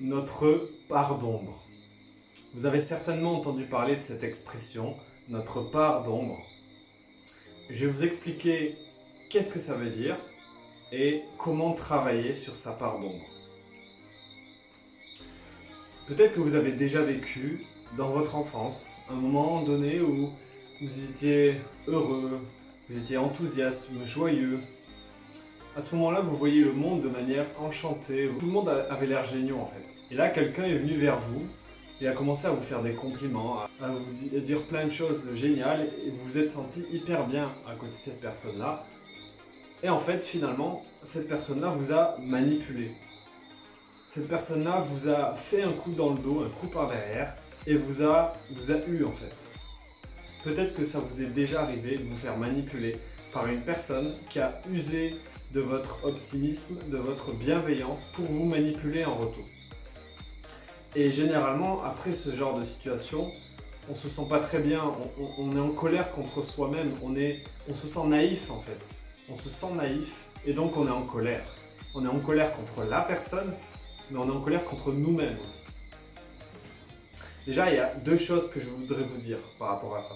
notre part d'ombre. Vous avez certainement entendu parler de cette expression, notre part d'ombre. Je vais vous expliquer qu'est-ce que ça veut dire et comment travailler sur sa part d'ombre. Peut-être que vous avez déjà vécu dans votre enfance un moment donné où vous étiez heureux, vous étiez enthousiaste, joyeux. À ce moment-là, vous voyez le monde de manière enchantée. Tout le monde avait l'air génial en fait. Et là, quelqu'un est venu vers vous et a commencé à vous faire des compliments, à vous dire plein de choses géniales et vous vous êtes senti hyper bien à côté de cette personne-là. Et en fait, finalement, cette personne-là vous a manipulé. Cette personne-là vous a fait un coup dans le dos, un coup par derrière et vous a eu en fait. Peut-être que ça vous est déjà arrivé de vous faire manipuler par une personne qui a usé de votre optimisme, de votre bienveillance pour vous manipuler en retour. Et généralement, après ce genre de situation, on se sent pas très bien, on est en colère contre soi-même, on se sent naïf en fait. On se sent naïf et donc on est en colère. On est en colère contre la personne, mais on est en colère contre nous-mêmes aussi. Déjà, il y a deux choses que je voudrais vous dire par rapport à ça.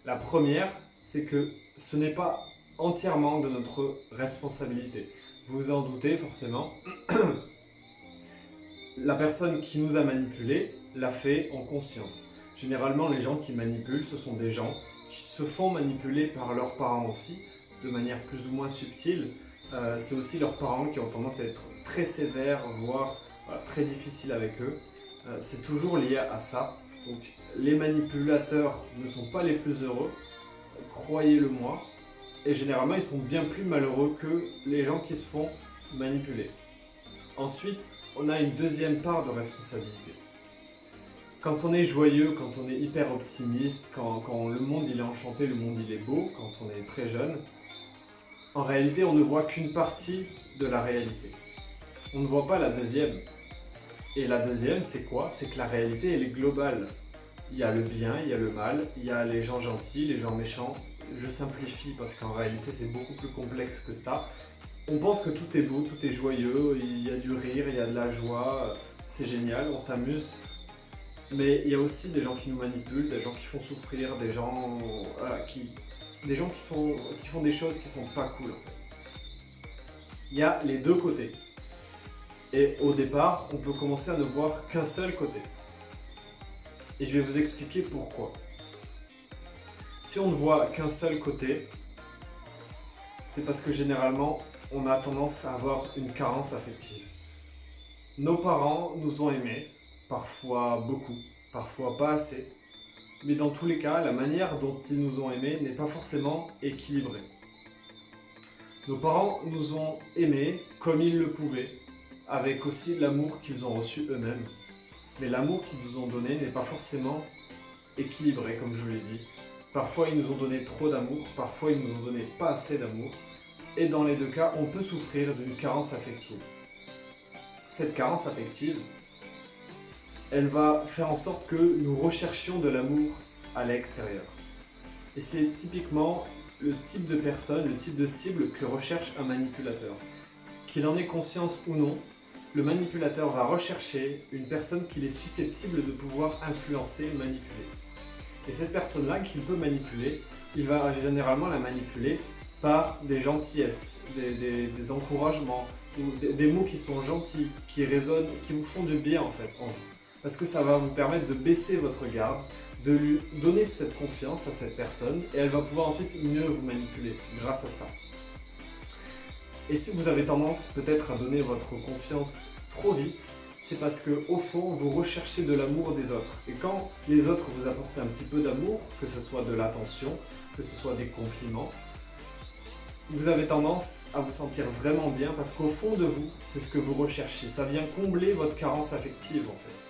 La première, c'est que ce n'est pas entièrement de notre responsabilité. Vous vous en doutez forcément. La personne qui nous a manipulés l'a fait en conscience. Généralement, les gens qui manipulent, ce sont des gens qui se font manipuler par leurs parents aussi, de manière plus ou moins subtile. C'est aussi leurs parents qui ont tendance à être très sévères, voire très difficiles avec eux. C'est toujours lié à ça. Donc, les manipulateurs ne sont pas les plus heureux, croyez-le moi. Et généralement, ils sont bien plus malheureux que les gens qui se font manipuler. Ensuite, on a une deuxième part de responsabilité. Quand on est joyeux, quand on est hyper optimiste, quand le monde il est enchanté, le monde il est beau, quand on est très jeune, en réalité, on ne voit qu'une partie de la réalité. On ne voit pas la deuxième. Et la deuxième, c'est quoi? C'est que la réalité, elle est globale. Il y a le bien, il y a le mal, il y a les gens gentils, les gens méchants. Je simplifie parce qu'en réalité, c'est beaucoup plus complexe que ça. On pense que tout est beau, tout est joyeux, il y a du rire, il y a de la joie, c'est génial, on s'amuse. Mais il y a aussi des gens qui nous manipulent, des gens qui font souffrir, des gens qui font des choses qui sont pas cool en fait. Il y a les deux côtés. Et au départ, on peut commencer à ne voir qu'un seul côté. Et je vais vous expliquer pourquoi. Si on ne voit qu'un seul côté, c'est parce que généralement, on a tendance à avoir une carence affective. Nos parents nous ont aimés, parfois beaucoup, parfois pas assez, mais dans tous les cas, la manière dont ils nous ont aimés n'est pas forcément équilibrée. Nos parents nous ont aimés comme ils le pouvaient, avec aussi l'amour qu'ils ont reçu eux-mêmes. Mais l'amour qu'ils nous ont donné n'est pas forcément équilibré, comme je vous l'ai dit. Parfois, ils nous ont donné trop d'amour, parfois, ils nous ont donné pas assez d'amour. Et dans les deux cas, on peut souffrir d'une carence affective. Cette carence affective, elle va faire en sorte que nous recherchions de l'amour à l'extérieur. Et c'est typiquement le type de personne, le type de cible que recherche un manipulateur. Qu'il en ait conscience ou non, le manipulateur va rechercher une personne qu'il est susceptible de pouvoir influencer, manipuler. Et cette personne-là qu'il peut manipuler, il va généralement la manipuler par des gentillesses, des encouragements, ou des mots qui sont gentils, qui résonnent, qui vous font du bien en fait en vous. Parce que ça va vous permettre de baisser votre garde, de lui donner cette confiance à cette personne et elle va pouvoir ensuite mieux vous manipuler grâce à ça. Et si vous avez tendance peut-être à donner votre confiance trop vite, c'est parce qu'au fond, vous recherchez de l'amour des autres. Et quand les autres vous apportent un petit peu d'amour, que ce soit de l'attention, que ce soit des compliments, vous avez tendance à vous sentir vraiment bien parce qu'au fond de vous, c'est ce que vous recherchez. Ça vient combler votre carence affective en fait.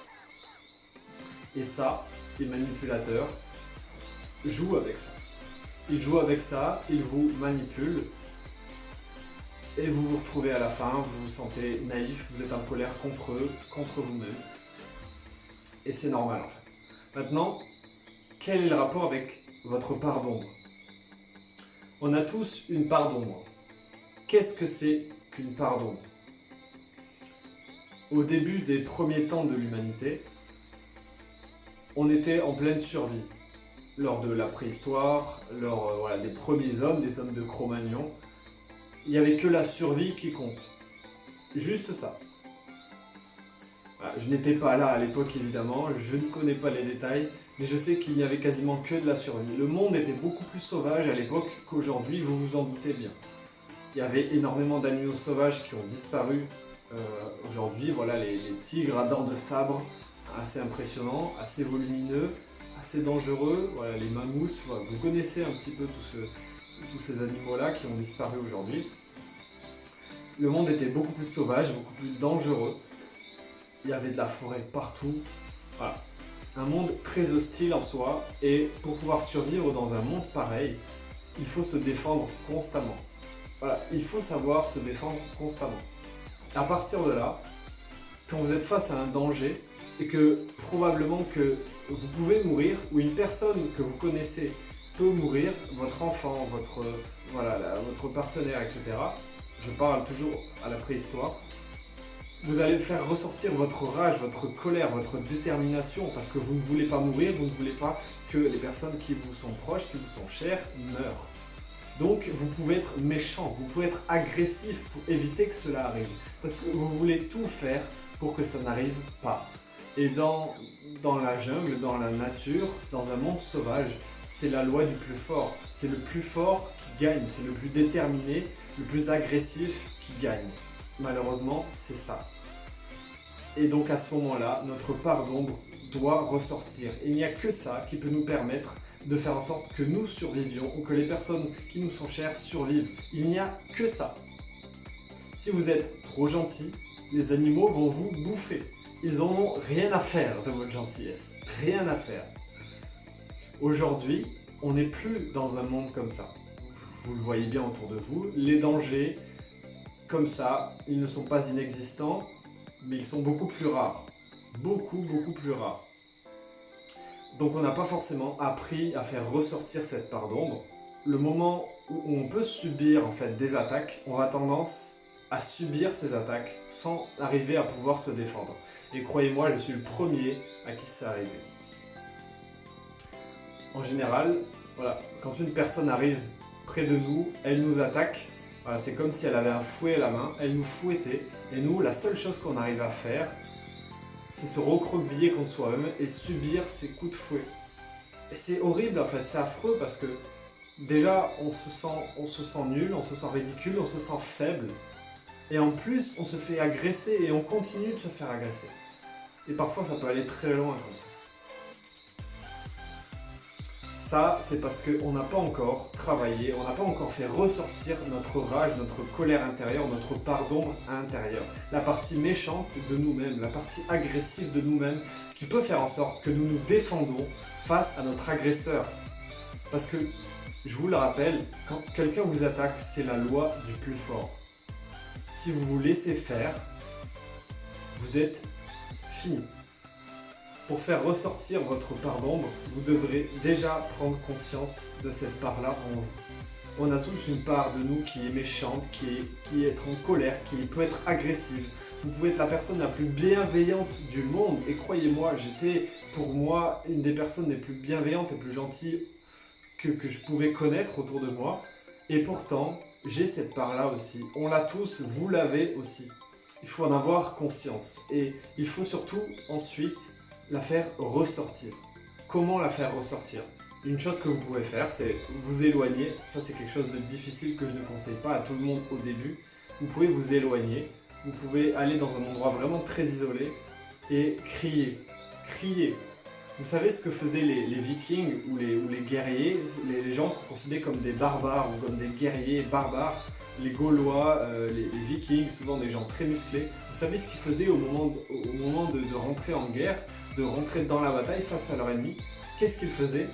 Et ça, les manipulateurs jouent avec ça. Ils jouent avec ça, ils vous manipulent. Et vous vous retrouvez à la fin, vous vous sentez naïf, vous êtes en colère contre eux, contre vous-même. Et c'est normal en fait. Maintenant, quel est le rapport avec votre part d'ombre? On a tous une part d'ombre. Qu'est-ce que c'est qu'une part d'ombre? Au début des premiers temps de l'humanité, on était en pleine survie. Lors de la préhistoire, lors des premiers hommes, des hommes de Cro-Magnon, il n'y avait que la survie qui compte. Juste ça. Voilà, je n'étais pas là à l'époque évidemment, je ne connais pas les détails, mais je sais qu'il n'y avait quasiment que de la survie. Le monde était beaucoup plus sauvage à l'époque qu'aujourd'hui, vous vous en doutez bien. Il y avait énormément d'animaux sauvages qui ont disparu aujourd'hui. Voilà, les tigres à dents de sabre, assez impressionnants, assez volumineux, assez dangereux. Voilà, les mammouths, voilà, vous connaissez un petit peu tous ces animaux-là qui ont disparu aujourd'hui. Le monde était beaucoup plus sauvage, beaucoup plus dangereux. Il y avait de la forêt partout. Voilà. Un monde très hostile en soi, et pour pouvoir survivre dans un monde pareil, il faut se défendre constamment. Voilà, il faut savoir se défendre constamment. Et à partir de là, quand vous êtes face à un danger, et que probablement que vous pouvez mourir, ou une personne que vous connaissez peut mourir, votre enfant, votre partenaire, etc. Je parle toujours à la préhistoire. Vous allez faire ressortir votre rage, votre colère, votre détermination, parce que vous ne voulez pas mourir, vous ne voulez pas que les personnes qui vous sont proches, qui vous sont chères, meurent. Donc vous pouvez être méchant, vous pouvez être agressif pour éviter que cela arrive, parce que vous voulez tout faire pour que ça n'arrive pas. Et dans la jungle, dans la nature, dans un monde sauvage, c'est la loi du plus fort. C'est le plus fort qui gagne, c'est le plus déterminé, le plus agressif qui gagne. Malheureusement, c'est ça. Et donc à ce moment-là, notre part d'ombre doit ressortir. Et il n'y a que ça qui peut nous permettre de faire en sorte que nous survivions ou que les personnes qui nous sont chères survivent. Il n'y a que ça. Si vous êtes trop gentil, les animaux vont vous bouffer. Ils n'en ont rien à faire de votre gentillesse. Rien à faire. Aujourd'hui, on n'est plus dans un monde comme ça. Vous le voyez bien autour de vous. Les dangers, comme ça, ils ne sont pas inexistants, mais ils sont beaucoup plus rares. Beaucoup plus rares. Donc on n'a pas forcément appris à faire ressortir cette part d'ombre. Le moment où on peut subir en fait des attaques, on a tendance à subir ces attaques sans arriver à pouvoir se défendre. Et croyez-moi, je suis le premier à qui ça arrive. En général, voilà, quand une personne arrive près de nous, elle nous attaque. Voilà, c'est comme si elle avait un fouet à la main, elle nous fouettait. Et nous, la seule chose qu'on arrive à faire, c'est se recroqueviller contre soi-même et subir ces coups de fouet. Et c'est horrible en fait, c'est affreux parce que déjà on se sent nul, on se sent ridicule, on se sent faible. Et en plus, on se fait agresser et on continue de se faire agresser. Et parfois, ça peut aller très loin comme ça. Ça, c'est parce qu'on n'a pas encore travaillé, on n'a pas encore fait ressortir notre rage, notre colère intérieure, notre part d'ombre intérieure. La partie méchante de nous-mêmes, la partie agressive de nous-mêmes, qui peut faire en sorte que nous nous défendons face à notre agresseur. Parce que, je vous le rappelle, quand quelqu'un vous attaque, c'est la loi du plus fort. Si vous vous laissez faire, vous êtes fini. Pour faire ressortir votre part d'ombre, vous devrez déjà prendre conscience de cette part-là en vous. On a tous une part de nous qui est méchante, qui est en colère, qui peut être agressive. Vous pouvez être la personne la plus bienveillante du monde. Et croyez-moi, j'étais pour moi une des personnes les plus bienveillantes et plus gentilles que je pouvais connaître autour de moi. Et pourtant, j'ai cette part-là aussi. On l'a tous, vous l'avez aussi. Il faut en avoir conscience. Et il faut surtout ensuite la faire ressortir. Comment la faire ressortir? Une chose que vous pouvez faire, c'est vous éloigner. Ça, c'est quelque chose de difficile que je ne conseille pas à tout le monde au début. Vous pouvez vous éloigner. Vous pouvez aller dans un endroit vraiment très isolé et crier. Crier. Vous savez ce que faisaient les Vikings ou les guerriers, les gens qu'on considérait comme des barbares ou comme des guerriers barbares, les Gaulois, les Vikings, souvent des gens très musclés. Vous savez ce qu'ils faisaient au moment de rentrer en guerre, de rentrer dans la bataille face à leur ennemi? Qu'est-ce qu'ils faisaient?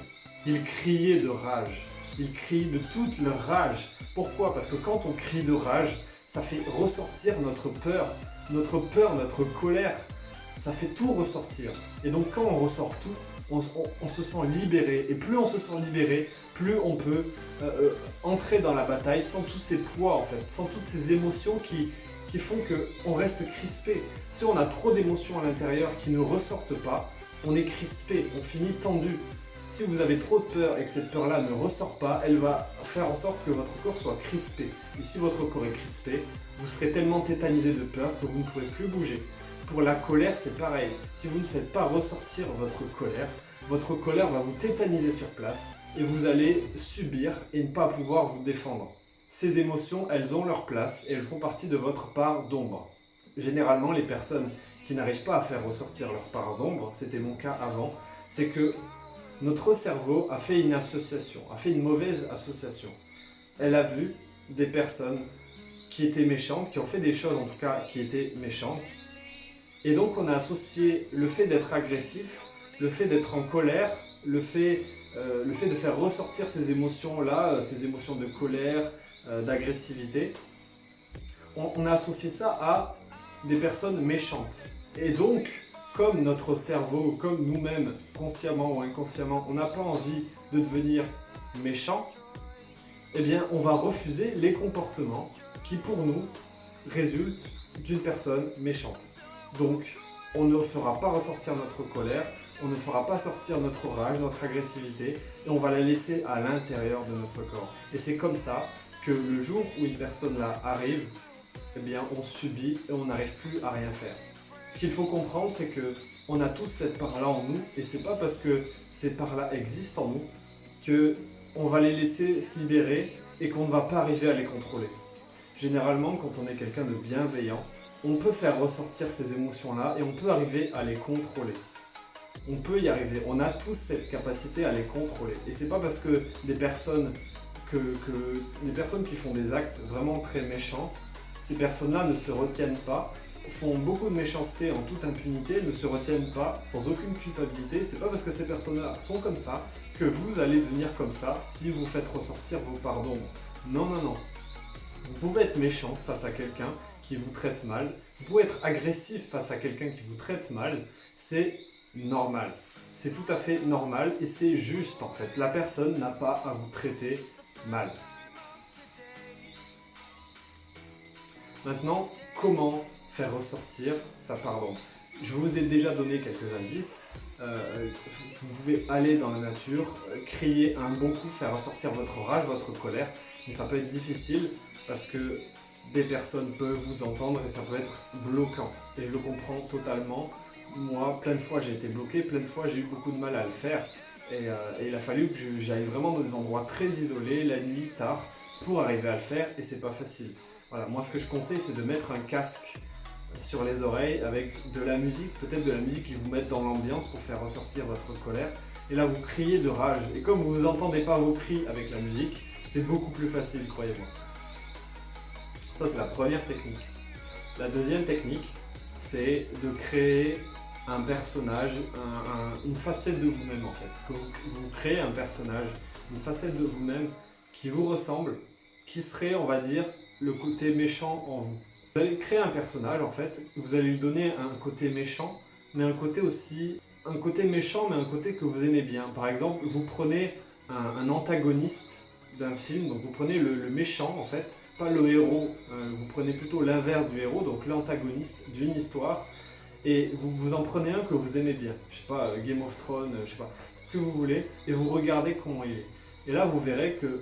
Ils criaient de rage. Ils criaient de toute leur rage. Pourquoi? Parce que quand on crie de rage, ça fait ressortir notre peur, notre colère. Ça fait tout ressortir. Et donc quand on ressort tout, on se sent libéré. Et plus on se sent libéré, plus on peut entrer dans la bataille sans tous ces poids en fait, sans toutes ces émotions qui font qu'on reste crispé. Si on a trop d'émotions à l'intérieur qui ne ressortent pas, on est crispé, on finit tendu. Si vous avez trop de peur et que cette peur-là ne ressort pas, elle va faire en sorte que votre corps soit crispé. Et si votre corps est crispé, vous serez tellement tétanisé de peur que vous ne pourrez plus bouger. Pour la colère, c'est pareil. Si vous ne faites pas ressortir votre colère va vous tétaniser sur place et vous allez subir et ne pas pouvoir vous défendre. Ces émotions, elles ont leur place et elles font partie de votre part d'ombre. Généralement, les personnes qui n'arrivent pas à faire ressortir leur part d'ombre, c'était mon cas avant, c'est que notre cerveau a fait une association, a fait une mauvaise association. Elle a vu des personnes qui étaient méchantes, qui ont fait des choses en tout cas qui étaient méchantes. Et donc on a associé le fait d'être agressif, le fait d'être en colère, le fait de faire ressortir ces émotions-là, ces émotions de colère, d'agressivité, on a associé ça à des personnes méchantes. Et donc, comme notre cerveau, comme nous-mêmes, consciemment ou inconsciemment, on n'a pas envie de devenir méchant, eh bien on va refuser les comportements qui pour nous résultent d'une personne méchante. Donc on ne fera pas ressortir notre colère, on ne fera pas sortir notre rage, notre agressivité, et on va la laisser à l'intérieur de notre corps. Et c'est comme ça que le jour où une personne là arrive, eh bien on subit et on n'arrive plus à rien faire. Ce qu'il faut comprendre, c'est que on a tous cette part-là en nous, et c'est pas parce que ces parts-là existent en nous que on va les laisser se libérer et qu'on ne va pas arriver à les contrôler. Généralement, quand on est quelqu'un de bienveillant, on peut faire ressortir ces émotions-là et on peut arriver à les contrôler. On peut y arriver, on a tous cette capacité à les contrôler. Et c'est pas parce que des personnes qui font des actes vraiment très méchants, ces personnes-là ne se retiennent pas, font beaucoup de méchanceté en toute impunité, ne se retiennent pas sans aucune culpabilité. C'est pas parce que ces personnes-là sont comme ça que vous allez devenir comme ça si vous faites ressortir vos parts d'ombre. Non, non, non. Vous pouvez être méchant face à quelqu'un qui vous traite mal. Vous pouvez être agressif face à quelqu'un qui vous traite mal. C'est normal. C'est tout à fait normal et c'est juste en fait. La personne n'a pas à vous traiter mal. Maintenant, comment faire ressortir sa part d'ombre? Je vous ai déjà donné quelques indices. Vous pouvez aller dans la nature, crier un bon coup, faire ressortir votre rage, votre colère. Mais ça peut être difficile parce que des personnes peuvent vous entendre et ça peut être bloquant. Et je le comprends totalement. Moi, plein de fois j'ai été bloqué, plein de fois j'ai eu beaucoup de mal à le faire. Et il a fallu que j'aille vraiment dans des endroits très isolés, la nuit, tard, pour arriver à le faire et c'est pas facile. Voilà, moi ce que je conseille c'est de mettre un casque sur les oreilles avec de la musique, peut-être de la musique qui vous mette dans l'ambiance pour faire ressortir votre colère. Et là vous criez de rage. Et comme vous n'entendez pas vos cris avec la musique, c'est beaucoup plus facile, croyez-moi. Ça c'est la première technique. La deuxième technique, c'est de créer un personnage, une facette de vous-même en fait. Que vous créez un personnage, une facette de vous-même qui vous ressemble, qui serait, on va dire, le côté méchant en vous. Vous allez créer un personnage en fait, vous allez lui donner un côté méchant, mais un côté aussi, un côté méchant mais un côté que vous aimez bien. Par exemple, vous prenez un antagoniste d'un film, donc vous prenez le méchant en fait, pas le héros, vous prenez plutôt l'inverse du héros, donc l'antagoniste d'une histoire, et vous en prenez un que vous aimez bien, je sais pas, Game of Thrones, je sais pas, ce que vous voulez, et vous regardez comment il est. Et là vous verrez que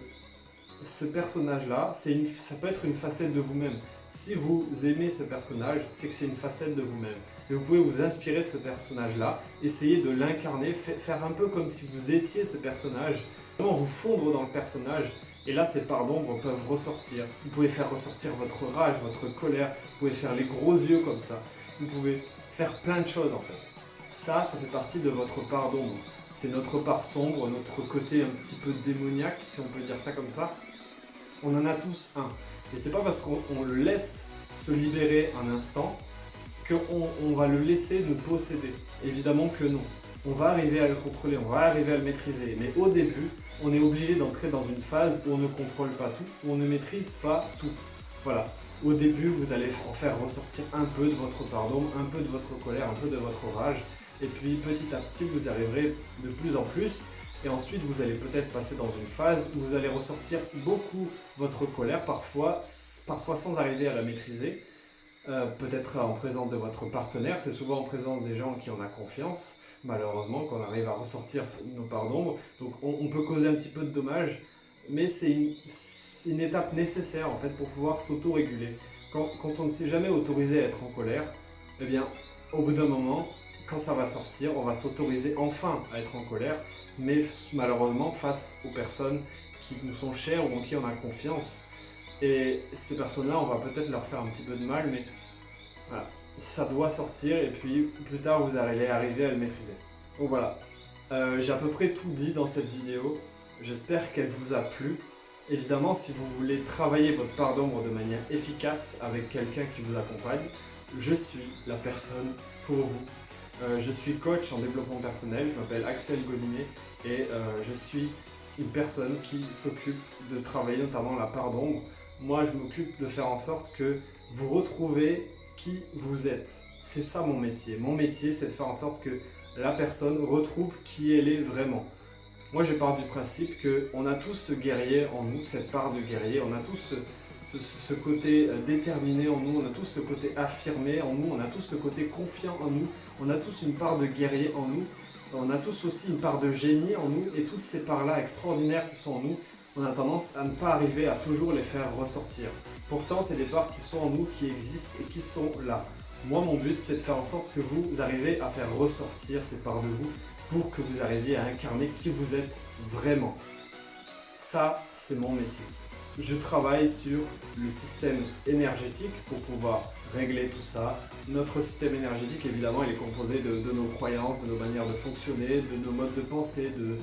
ce personnage-là, ça peut être une facette de vous-même. Si vous aimez ce personnage, c'est que c'est une facette de vous-même. Et vous pouvez vous inspirer de ce personnage-là, essayer de l'incarner, faire un peu comme si vous étiez ce personnage, vraiment vous fondre dans le personnage, et là ces parts d'ombre peuvent ressortir. Vous pouvez faire ressortir votre rage, votre colère, vous pouvez faire les gros yeux comme ça, vous pouvez faire plein de choses en fait. Ça fait partie de votre part d'ombre. C'est notre part sombre, notre côté un petit peu démoniaque, si on peut dire ça comme ça. On en a tous un. Et c'est pas parce qu'on le laisse se libérer un instant qu'on va le laisser nous posséder. Évidemment que non. On va arriver à le contrôler, on va arriver à le maîtriser. Mais au début, on est obligé d'entrer dans une phase où on ne contrôle pas tout, où on ne maîtrise pas tout. Voilà. Au début, vous allez en faire ressortir un peu de votre part d'ombre, un peu de votre colère, un peu de votre rage. Et puis petit à petit, vous y arriverez de plus en plus. Et ensuite, vous allez peut-être passer dans une phase où vous allez ressortir beaucoup votre colère, parfois sans arriver à la maîtriser. peut-être en présence de votre partenaire, c'est souvent en présence des gens qui en a confiance, malheureusement, qu'on arrive à ressortir nos parts d'ombre. Donc on peut causer un petit peu de dommages, mais c'est une étape nécessaire en fait pour pouvoir s'auto-réguler. Quand on ne s'est jamais autorisé à être en colère, eh bien, au bout d'un moment, quand ça va sortir, on va s'autoriser enfin à être en colère, mais malheureusement face aux personnes qui nous sont chères ou en qui on a confiance. Et ces personnes-là, on va peut-être leur faire un petit peu de mal, mais voilà, ça doit sortir et puis plus tard vous allez arriver à le maîtriser. Donc voilà, j'ai à peu près tout dit dans cette vidéo. J'espère qu'elle vous a plu. Évidemment, si vous voulez travailler votre part d'ombre de manière efficace avec quelqu'un qui vous accompagne, je suis la personne pour vous. Je suis coach en développement personnel, je m'appelle Axel Godinet et je suis une personne qui s'occupe de travailler notamment la part d'ombre. Moi, je m'occupe de faire en sorte que vous retrouvez qui vous êtes. C'est ça mon métier. Mon métier, c'est de faire en sorte que la personne retrouve qui elle est vraiment. Moi, je pars du principe qu'on a tous ce guerrier en nous, cette part de guerrier, on a tous ce côté déterminé en nous, on a tous ce côté affirmé en nous, on a tous ce côté confiant en nous, on a tous une part de guerrier en nous, on a tous aussi une part de génie en nous, et toutes ces parts-là extraordinaires qui sont en nous, on a tendance à ne pas arriver à toujours les faire ressortir. Pourtant, c'est des parts qui sont en nous, qui existent et qui sont là. Moi, mon but, c'est de faire en sorte que vous arrivez à faire ressortir ces parts de vous pour que vous arriviez à incarner qui vous êtes vraiment. Ça, c'est mon métier. Je travaille sur le système énergétique pour pouvoir régler tout ça. Notre système énergétique, évidemment, il est composé de nos croyances, de nos manières de fonctionner, de nos modes de pensée, de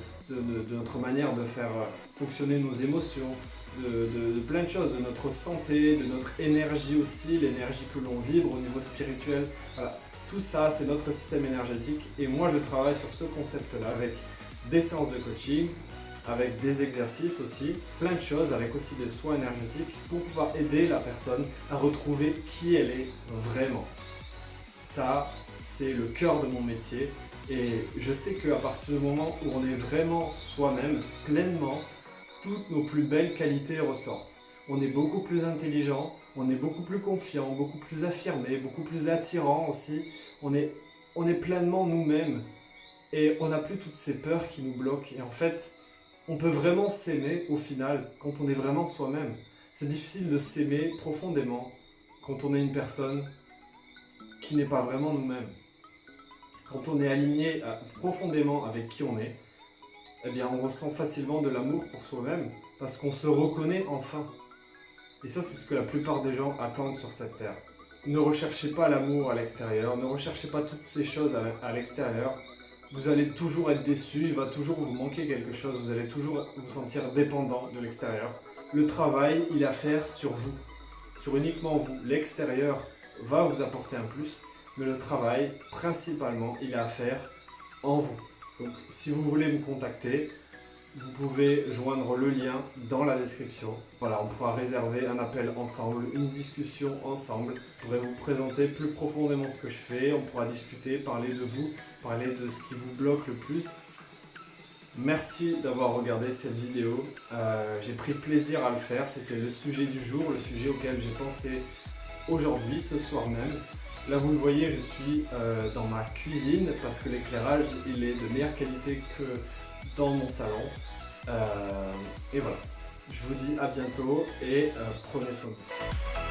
notre manière de faire fonctionner nos émotions, de plein de choses, de notre santé, de notre énergie aussi, l'énergie que l'on vibre au niveau spirituel. Voilà. Tout ça, c'est notre système énergétique et moi, je travaille sur ce concept-là avec des séances de coaching, avec des exercices aussi, plein de choses, avec aussi des soins énergétiques pour pouvoir aider la personne à retrouver qui elle est vraiment. Ça, c'est le cœur de mon métier et je sais qu'à partir du moment où on est vraiment soi-même, pleinement, toutes nos plus belles qualités ressortent. On est beaucoup plus intelligent, on est beaucoup plus confiant, beaucoup plus affirmé, beaucoup plus attirant aussi. On est pleinement nous-mêmes et on n'a plus toutes ces peurs qui nous bloquent. Et en fait, on peut vraiment s'aimer au final quand on est vraiment soi-même. C'est difficile de s'aimer profondément quand on est une personne qui n'est pas vraiment nous-mêmes. Quand on est aligné profondément avec qui on est, eh bien on ressent facilement de l'amour pour soi-même parce qu'on se reconnaît enfin. Et ça, c'est ce que la plupart des gens attendent sur cette terre. Ne recherchez pas l'amour à l'extérieur, ne recherchez pas toutes ces choses à l'extérieur. Vous allez toujours être déçu, il va toujours vous manquer quelque chose, vous allez toujours vous sentir dépendant de l'extérieur. Le travail, il est à faire sur vous, sur uniquement vous. L'extérieur va vous apporter un plus, mais le travail, principalement, il est à faire en vous. Donc, si vous voulez me contacter, vous pouvez joindre le lien dans la description. Voilà, on pourra réserver un appel ensemble, une discussion ensemble. Je pourrai vous présenter plus profondément ce que je fais, on pourra discuter, parler de vous, parler de ce qui vous bloque le plus. Merci d'avoir regardé cette vidéo. J'ai pris plaisir à le faire, c'était le sujet du jour, le sujet auquel j'ai pensé aujourd'hui, ce soir même. Là vous le voyez, je suis dans ma cuisine parce que l'éclairage il est de meilleure qualité que dans mon salon. Et voilà, je vous dis à bientôt et prenez soin de vous.